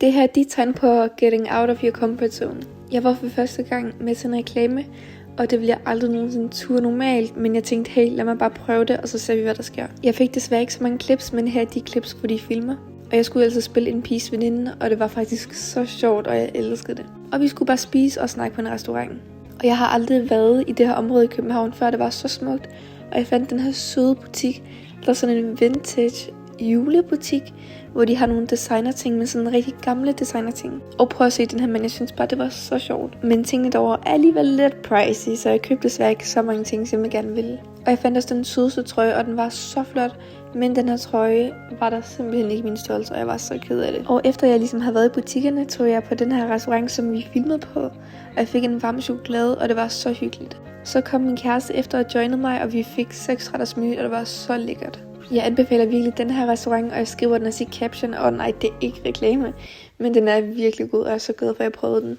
Det her er tegn på getting out of your comfort zone. Jeg var for første gang med til en reklame, og det ville jeg aldrig nogensinde ture normalt, men jeg tænkte, hey, lad mig bare prøve det, og så ser vi, hvad der sker. Jeg fik desværre ikke så mange clips, men her er de clips, hvor de filmer. Og jeg skulle altså spille en piges veninde, og det var faktisk så sjovt, og jeg elskede det. Og vi skulle bare spise og snakke på en restaurant. Og jeg har aldrig været i det her område i København, før det var så smukt. Og jeg fandt den her søde butik, der er sådan en vintage julebutik, hvor de har nogle designerting med sådan rigtig gamle designerting. Og prøv at se den her, men jeg synes bare, det var så sjovt. Men tingene derovre er alligevel lidt pricey, så jeg købte desværre ikke så mange ting, som jeg gerne ville. Og jeg fandt også den sødeste trøje, og den var så flot. Men den her trøje var der simpelthen ikke min størrelse, og jeg var så ked af det. Og efter jeg ligesom havde været i butikkerne, tog jeg på den her restaurant, som vi filmede på. Og jeg fik en varm chokolade, og det var så hyggeligt. Så kom min kæreste efter og joinede mig, og vi fik 6 retters menu, og det var så lækkert. Jeg anbefaler virkelig den her restaurant, og jeg skriver den også i caption. Og nej, det er ikke reklame, men den er virkelig god, og jeg er så glad for, at jeg prøvede den.